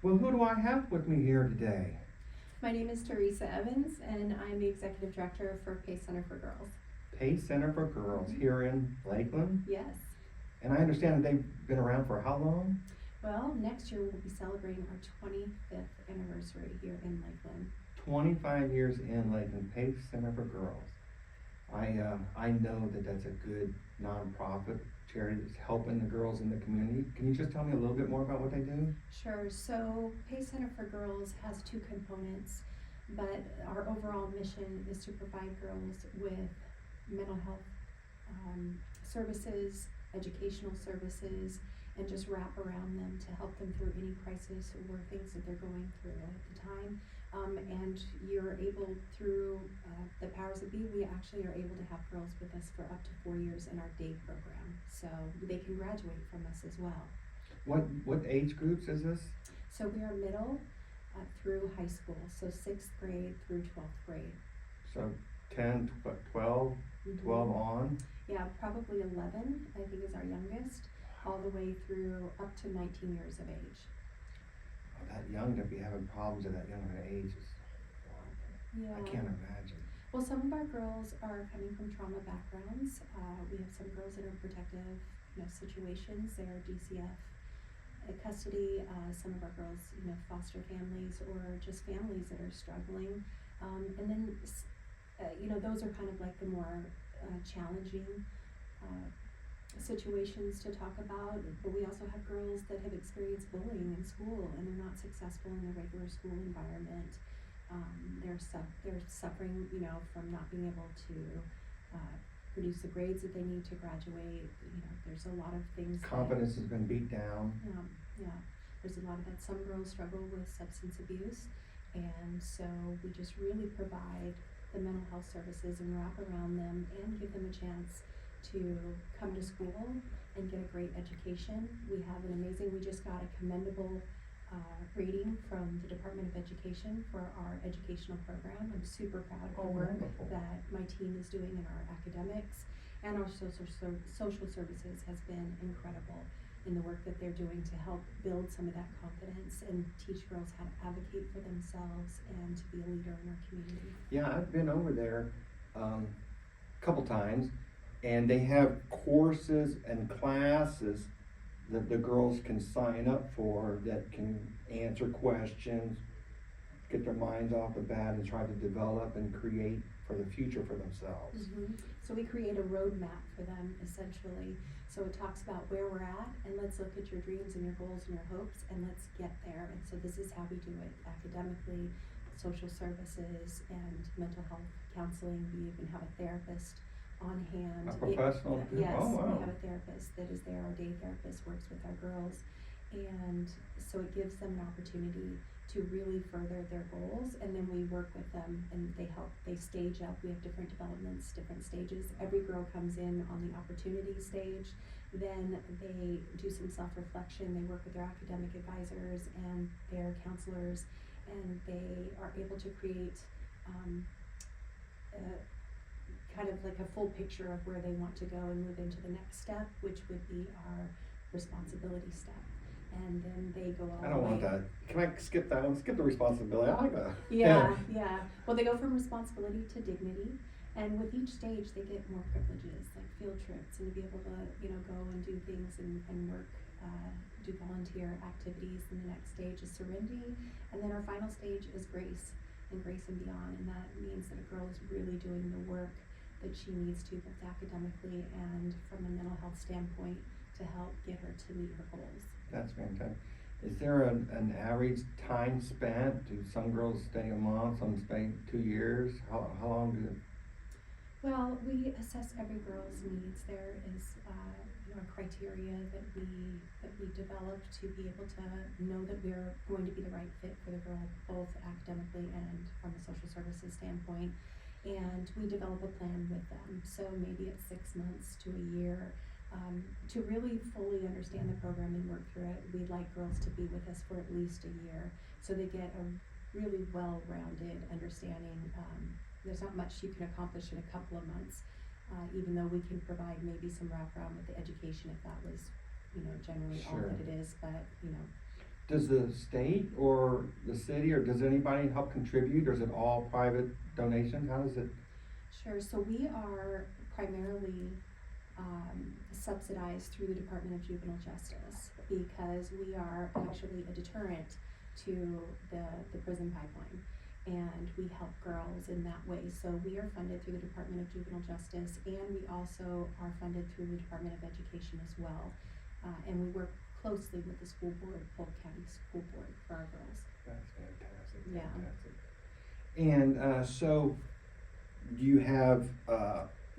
Well, who do I have with me here today? My name is Theresa Evans, and I'm the Executive Director for Pace Center for Girls. Pace Center for Girls here in Lakeland. Yes. And I understand that they've been around for how long? Well, next year we'll be celebrating our 25th anniversary here in Lakeland. 25 years in Lakeland, Pace Center for Girls. I know that that's a good nonprofit charity that's helping the girls in the community. Can you just tell me a little bit more about what they do? Sure. So Pace Center for Girls has two components, but our overall mission is to provide girls with mental health services, educational services, and just wrap around them to help them through any crisis or things that they're going through at the time. And you're able, through the powers that be, we actually are able to have girls with us for up to 4 years in our day program. So they can graduate from us as well. What age groups is this? So we are middle through high school, so 6th grade through 12th grade. So 10, 12, 12 on? Yeah, probably 11, I think, is our youngest, all the way through up to 19 years of age. That young to be having problems at that young of an age is Yeah. I can't imagine. Well, some of our girls are coming from trauma backgrounds. We have some girls that are in protective, situations. They're DCF custody. Some of our girls, foster families or just families that are struggling. And then, those are kind of like the more challenging situations to talk about. But we also have girls that have experienced bullying in school and they're not successful in the regular school environment. They're suffering, from not being able to produce the grades that they need to graduate. There's a lot of things. Confidence has been beat down. Yeah. There's a lot of that. Some girls struggle with substance abuse, and so we just really provide the mental health services and wrap around them and give them a chance to come to school and get a great education. We just got a commendable rating from the Department of Education for our educational program. I'm super proud of the work wonderful. that my team is doing in our academics, and our social services has been incredible in the work that they're doing to help build some of that confidence and teach girls how to advocate for themselves and to be a leader in our community. Yeah, I've been over there a couple times, and they have courses and classes that the girls can sign up for that can answer questions, get their minds off the bat, and try to develop and create for the future for themselves. Mm-hmm. So we create a roadmap for them, essentially. So it talks about where we're at, and let's look at your dreams and your goals and your hopes, and let's get there. And so this is how we do it academically, social services, and mental health counseling. We even have a therapist on hand. A professional? Yes, Oh, wow. we have a therapist that is there. Our day therapist works with our girls, and so it gives them an opportunity to really further their goals. And then we work with them, and they stage up. We have different developments, different stages. Every girl comes in on the opportunity stage, then they do some self-reflection. They work with their academic advisors and their counselors, and they are able to create kind of like a full picture of where they want to go and move into the next step, which would be our responsibility step. And then they go all the way. I don't want that. Can I skip that one? Skip the responsibility. I like that. Yeah. Well, they go from responsibility to dignity, and with each stage they get more privileges, like field trips, and to be able to, go and do things and work, do volunteer activities. And the next stage is serenity, and then our final stage is grace and beyond, and that means that a girl is really doing the work that she needs to, both academically and from a mental health standpoint, to help get her to meet her goals. That's fantastic. Is there an average time spent? Do some girls stay a month, some stay 2 years? How long do? Well, we assess every girl's needs. There is a criteria that we develop to be able to know that we're going to be the right fit for the girl, both academically and from a social services standpoint. And we develop a plan with them. So maybe it's 6 months to a year. To really fully understand the program and work through it, we'd like girls to be with us for at least a year, so they get a really well-rounded understanding. There's not much you can accomplish in a couple of months, even though we can provide maybe some wraparound with the education if that was, generally all Sure. that it is. But does the state or the city, or does anybody help contribute, or is it all private donations? How does it? Sure, so we are primarily subsidized through the Department of Juvenile Justice because we are actually a deterrent to the prison pipeline, and we help girls in that way. So we are funded through the Department of Juvenile Justice, and we also are funded through the Department of Education as well. And we work closely with the school board, Polk County School Board, for our girls. That's fantastic. Yeah. Fantastic. And so, do you have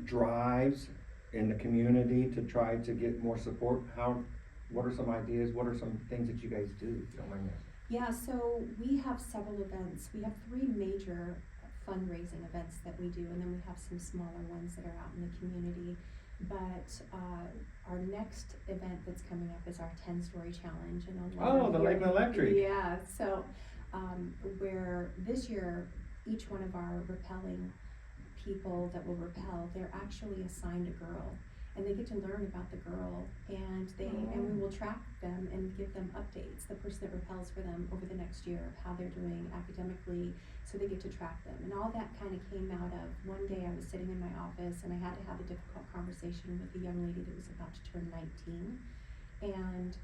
drives in the community to try to get more support? What are some ideas? What are some things that you guys do? If you don't mind me asking? Yeah, so we have several events. We have 3 major fundraising events that we do, and then we have some smaller ones that are out in the community. But our next event that's coming up is our 10-story challenge. And the Lakeland Electric. Yeah, so where this year, each one of our rappelling people that will rappel, they're actually assigned a girl. And they get to learn about the girl, and we will track them and give them updates, the person that rappels for them over the next year, of how they're doing academically, so they get to track them. And all that kind of came out of, one day I was sitting in my office and I had to have a difficult conversation with a young lady that was about to turn 19, and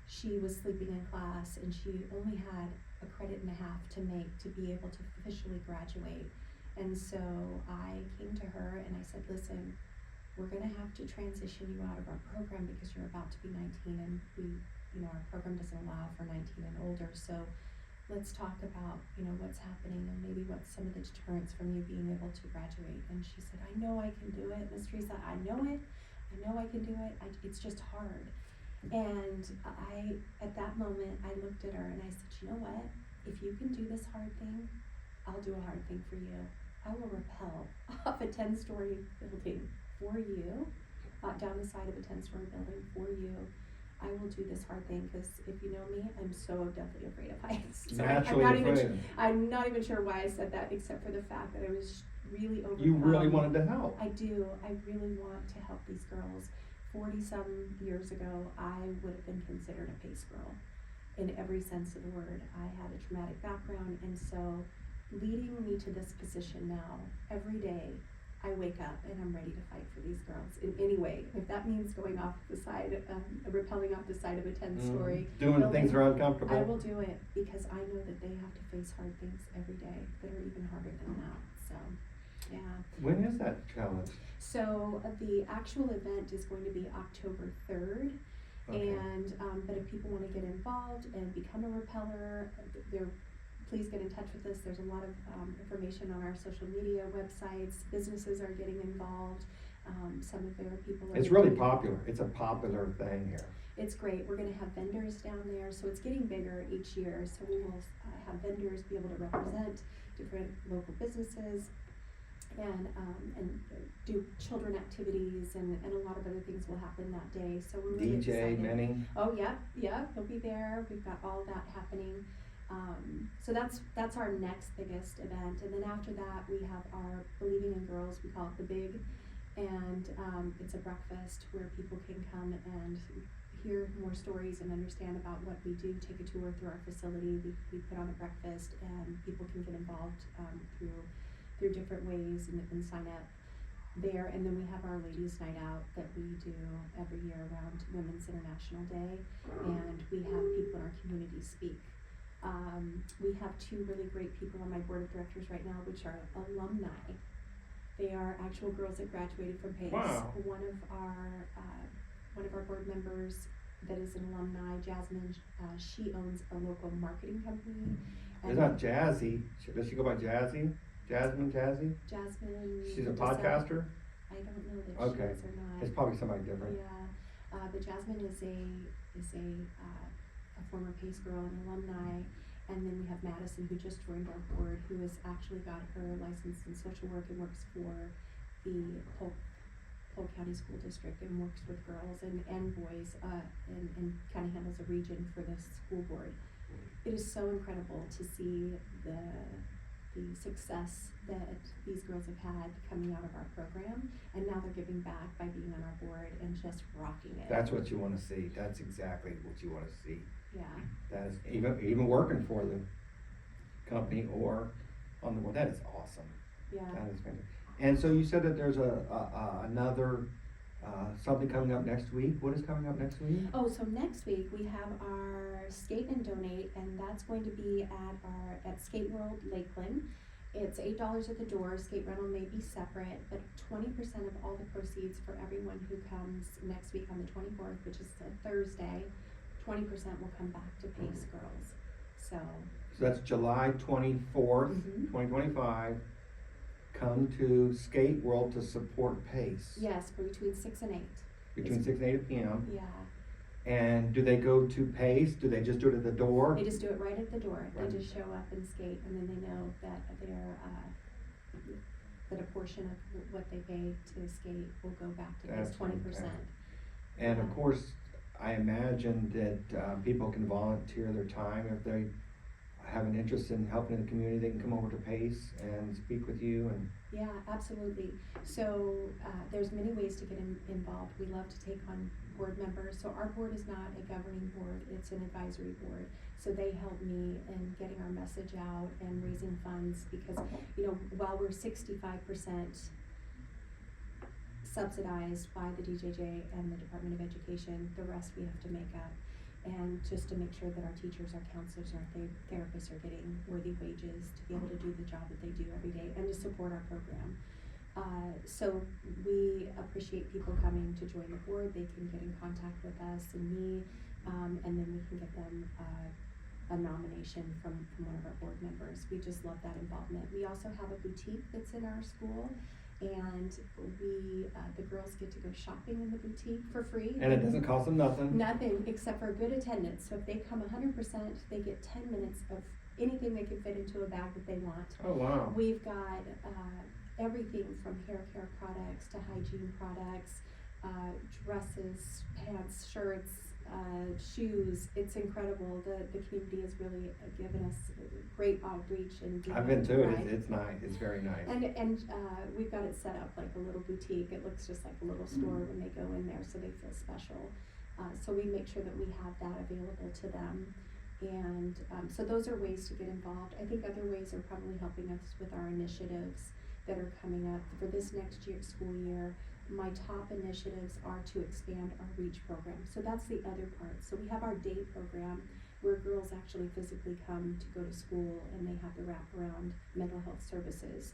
she was sleeping in class, and she only had a credit and a half to make to be able to officially graduate. And so I came to her and I said, listen, we're gonna have to transition you out of our program because you're about to be 19, and our program doesn't allow for 19 and older. So let's talk about, what's happening and maybe what's some of the deterrents from you being able to graduate. And she said, I know I can do it, Miss Theresa, I know it. I know I can do it. It's just hard. And at that moment, I looked at her and I said, you know what? If you can do this hard thing, I'll do a hard thing for you. I will rappel off a 10-story building for you, down the side of a 10-story building for you. I will do this hard thing because if you know me, I'm so deathly afraid of heights. So I'm not even sure why I said that, except for the fact that I was really overcome. You really wanted to help. I do. I really want to help these girls. 40-some years ago, I would have been considered a PACE girl in every sense of the word. I had a traumatic background, and so leading me to this position now, every day, I wake up and I'm ready to fight for these girls in any way. If that means going off the side, rappelling off the side of a 10-story doing the things that are uncomfortable. I will do it because I know that they have to face hard things every day that are even harder than that. So, yeah. When is that challenge? So the actual event is going to be October 3rd. Okay. And but if people want to get involved and become a rappeller, please get in touch with us. There's a lot of information on our social media websites. Businesses are getting involved. Some of their people are. It's really popular. It's a popular thing here. It's great. We're going to have vendors down there, so it's getting bigger each year. So we will have vendors be able to represent different local businesses and do children activities, and a lot of other things will happen that day. So we're really excited. Many. Oh yeah, he'll be there. We've got all that happening. So that's our next biggest event, and then after that we have our Believing in Girls. We call it the Big, and it's a breakfast where people can come and hear more stories and understand about what we do. Take a tour through our facility. We put on a breakfast, and people can get involved through different ways and sign up there. And then we have our ladies' night out that we do every year around Women's International Day, and we have people in our community speak. We have 2 really great people on my board of directors right now, which are alumni. They are actual girls that graduated from PACE. Wow. One of our board members that is an alumni, Jasmine, she owns a local marketing company. It's not Jazzy. Does she go by Jazzy? Jasmine? Jasmine. She's a podcaster? I don't know that okay. She is or not. It's probably somebody different. Yeah, but Jasmine is a former PACE girl and alumni, and then we have Madison, who just joined our board, who has actually got her license in social work and works for the Polk County School District and works with girls and boys and kind of handles a region for the school board. It is so incredible to see the success that these girls have had coming out of our program, and now they're giving back by being on our board and just rocking it. That's what you want to see. That's exactly what you want to see. Yeah. That's even working for the company or on the board. That is awesome. Yeah. That is fantastic. And so you said that there's another something coming up next week. What is coming up next week? Oh, so next week we have our Skate and Donate, and that's going to be at Skate World Lakeland. It's $8 at the door. Skate rental may be separate, but 20% of all the proceeds for everyone who comes next week on the 24th, which is a Thursday, 20% will come back to Pace Girls. So that's July 24th, 2025. Come to Skate World to support Pace. yes, between 6 and 8. Between 6 and 8 p.m. Yeah. And do they go to Pace? Do they just do it at the door? They just do it right at the door. Right. They just show up and skate, and then they know that that a portion of what they pay to skate will go back to That's this 20%. fantastic. And of course, I imagine that people can volunteer their time if they have an interest in helping the community. They can come over to Pace and speak with you. And Yeah, absolutely. So there's many ways to get involved. We love to take on board members. So our board is not a governing board, it's an advisory board. So they help me in getting our message out and raising funds because, while we're 65% subsidized by the DJJ and the Department of Education, the rest we have to make up. And just to make sure that our teachers, our counselors, and our therapists are getting worthy wages to be able to do the job that they do every day and to support our program. So we appreciate people coming to join the board. They can get in contact with us and me, and then we can get them a nomination from one of our board members. We just love that involvement. We also have a boutique that's in our school, and the girls get to go shopping in the boutique for free. it doesn't cost them nothing. Nothing except for good attendance. So if they come 100%, they get 10 minutes of anything they can fit into a bag that they want. Oh wow. We've got everything from hair care products to hygiene products, dresses, pants, shirts, shoes. It's incredible. The community has really given us great outreach and I've been to it. It's nice. It's very nice. And we've got it set up like a little boutique. It looks just like a little store when they go in there, so they feel special. So we make sure that we have that available to them. And so those are ways to get involved. I think other ways are probably helping us with our initiatives that are coming up for this next school year. My top initiatives are to expand our REACH program. So that's the other part. So we have our day program where girls actually physically come to go to school and they have the wraparound mental health services.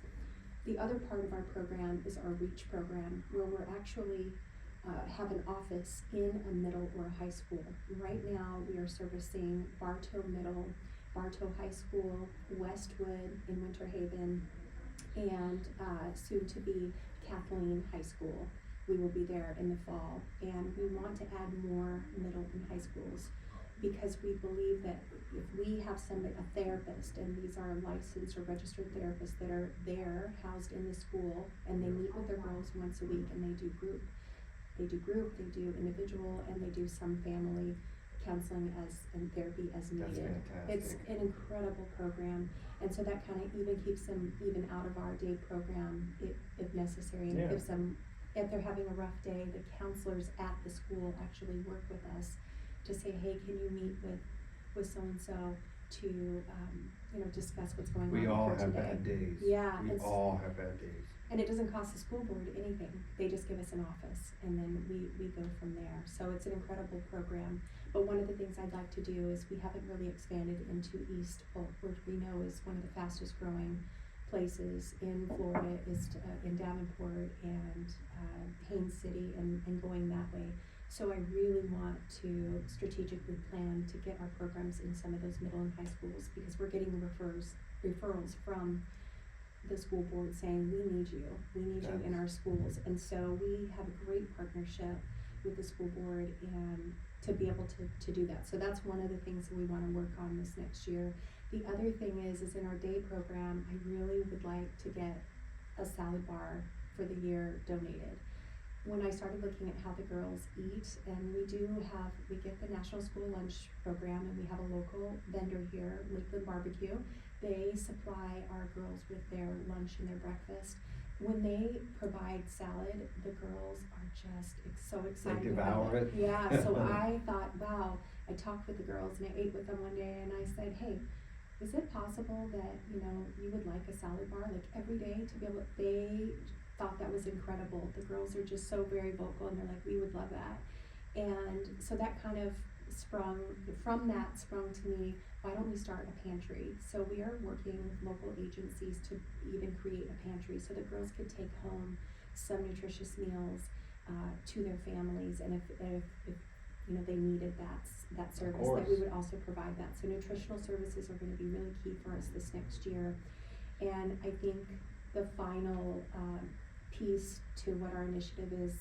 The other part of our program is our REACH program where we're actually have an office in a middle or a high school. Right now we are servicing Bartow Middle, Bartow High School, Westwood in Winter Haven, and soon to be Kathleen High School. We will be there in the fall, and we want to add more middle and high schools because we believe that if we have a therapist, and these are licensed or registered therapists that are there housed in the school, and they meet with their girls once a week, and they do group, they do individual, and they do some family counseling and therapy as needed. That's fantastic. It's an incredible program, and so that kind of even keeps them even out of our day program if necessary, and gives them, if they're having a rough day, the counselors at the school actually work with us to say, hey, can you meet with so-and-so to discuss what's going on We with all her have today. bad days. Yeah, We all have bad days. and it doesn't cost the school board anything. They just give us an office, and then we go from there. So it's an incredible program. But one of the things I'd like to do is we haven't really expanded into East Polk, which we know is one of the fastest growing places in Florida, is in Davenport and Haines City and going that way. So I really want to strategically plan to get our programs in some of those middle and high schools because we're getting referrals from the school board saying, we need you in our schools. And so we have a great partnership with the school board and to be able to do that. So that's one of the things that we want to work on this next year. The other thing is in our day program, I really would like to get a salad bar for the year donated. When I started looking at how the girls eat, and we get the National School Lunch Program, and we have a local vendor here, Lakeland Barbecue. They supply our girls with their lunch and their breakfast. When they provide salad, the girls are just so excited. They devour it. Yeah, so I thought, wow, I talked with the girls and I ate with them one day and I said, hey, is it possible that, you would like a salad bar, like every day to be able, they thought that was incredible. The girls are just so very vocal and they're like, we would love that. And so that kind of sprung to me, why don't we start a pantry? So we are working with local agencies to even create a pantry so that girls could take home some nutritious meals to their families, and if they needed that service, that we would also provide that. So nutritional services are going to be really key for us this next year. And I think the final piece to what our initiative is,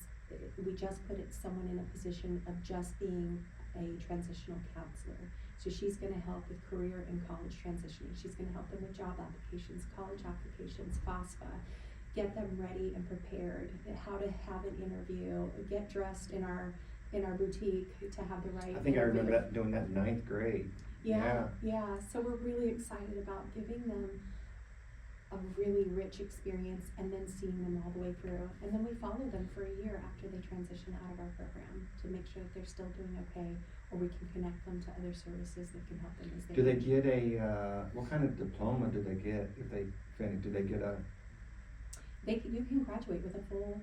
we just put someone in a position of just being a transitional counselor. So she's going to help with career and college transitioning. She's going to help them with job applications, college applications, FOSFA, get them ready and prepared, how to have an interview, get dressed in our boutique to have the right I think interview. I remember doing that in 9th grade. Yeah. So we're really excited about giving them a really rich experience and then seeing them all the way through. And then we follow them for a year after they transition out of our program to make sure that they're still doing okay, or we can connect them to other services that can help them as they Do they age. get what kind of diploma do they get if they finish? Do they get You can graduate with a full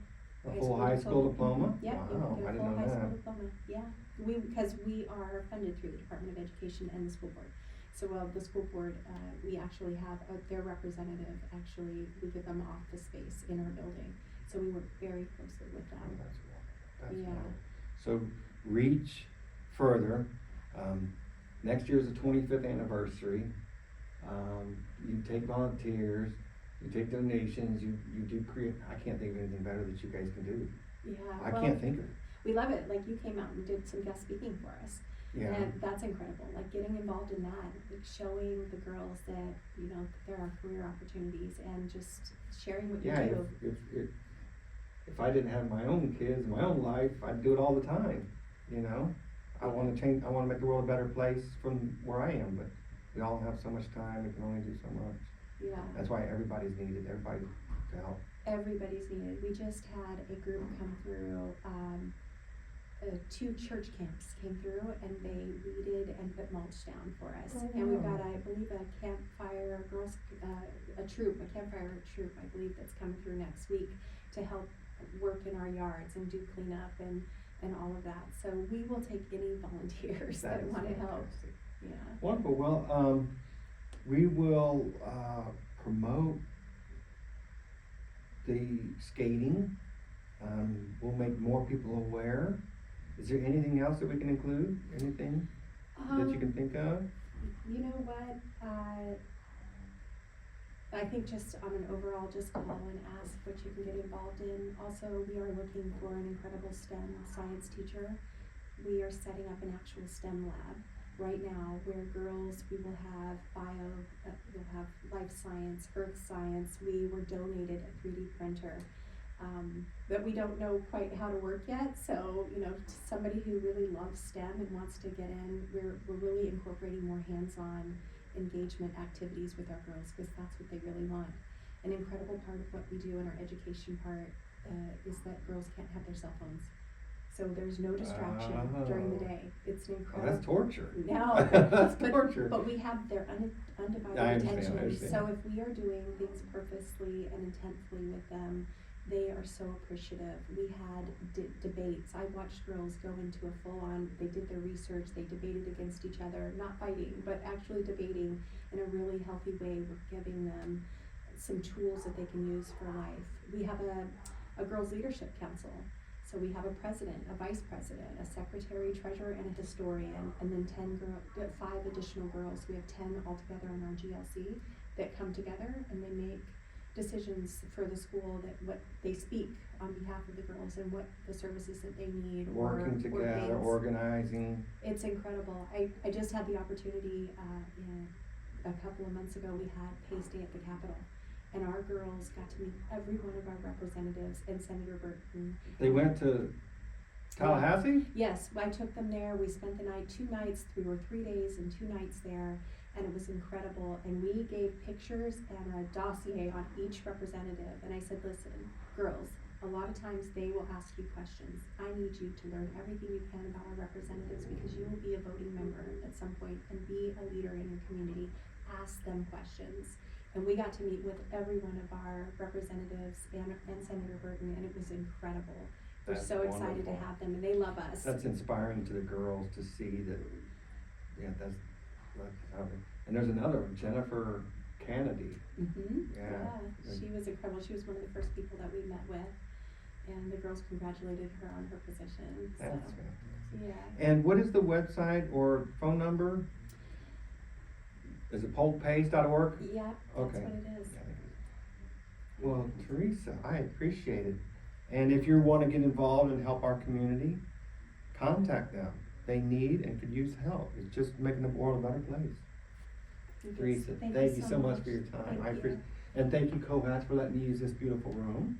high school diploma? Yeah, Wow, you can I get a didn't full know high school that. diploma. Yeah, because we are funded through the Department of Education and the school board. So the school board, we actually have their representative. Actually, we give them office space in our building, so we work very closely with them. Oh, that's wonderful. That's Yeah. wonderful. So reach further. Next year is the 25th anniversary. You take volunteers, you take donations, you do create. I can't think of anything better that you guys can do. Yeah, I can't think of it. We love it. Like, you came out and did some guest speaking for us. Yeah. And that's incredible. Like, getting involved in that, like showing the girls that, there are career opportunities and just sharing what you do. If I didn't have my own kids, my own life, I'd do it all the time. I want to change. I want to make the world a better place from where I am. But we all have so much time. We can only do so much. Yeah. That's why everybody's needed. Everybody to help. Everybody's needed. We just had a group come through. 2 church camps came through and they weeded and put mulch down for us. Oh, and we've wow. got, I believe, a campfire troop, I believe, that's coming through next week to help work in our yards and do cleanup and all of that. So we will take any volunteers that want to help. Yeah. Wonderful. Well, we will promote the skating. We'll make more people aware. Is there anything else that we can include? Anything that you can think of? You know what? I think just on an overall, just call and ask what you can get involved in. Also, we are looking for an incredible STEM science teacher. We are setting up an actual STEM lab right now where girls, we will have we'll have life science, earth science. We were donated a 3D printer. But we don't know quite how to work yet, so somebody who really loves STEM and wants to get in, we're really incorporating more hands-on engagement activities with our girls because that's what they really want. An incredible part of what we do in our education part is that girls can't have their cell phones, so there's no distraction during the day. It's an incredible. That's torture. No, That's torture. But we have their undivided I attention. understand. So if we are doing things purposely and intentfully with them, they are so appreciative. We had debates. I watched girls go into a full-on, they did their research, they debated against each other, not fighting, but actually debating in a really healthy way. We're giving them some tools that they can use for life. We have a girls' leadership council. So we have a president, a vice president, a secretary, treasurer, and a historian, and then 5 additional girls. We have 10 altogether in our GLC that come together and they make decisions for the school, that what they speak on behalf of the girls and what the services that they need. Working together, organizing. It's incredible. I just had the opportunity a couple of months ago. We had Pace Day at the Capitol, and our girls got to meet every one of our representatives and Senator Burton. They went to Tallahassee? Yes, I took them there. We spent the night, 2 nights. We were 3 days and 2 nights there, and it was incredible. And we gave pictures and a dossier on each representative. And I said, listen, girls, a lot of times they will ask you questions. I need you to learn everything you can about our representatives because you will be a voting member at some point and be a leader in your community. Ask them questions. And we got to meet with every one of our representatives and Senator Burton, and it was incredible. We're That's so excited to wonderful. have them, and they love us. That's inspiring to the girls to see that, yeah, that's and there's another one, Jennifer Kennedy. Yeah. She was incredible. She was one of the first people that we met with, and the girls congratulated her on her position. So, That's fantastic. yeah. And what is the website or phone number? Is it polkpace.org? Yeah, that's Okay. what it is. Well, Theresa, I appreciate it. And if you want to get involved and help our community, contact them. They need and could use help. It's just making the world a better place. Yes, Teresa, thank you so much for your time. Thank I you. appreciate, and thank you, Kovacs, for letting me use this beautiful room.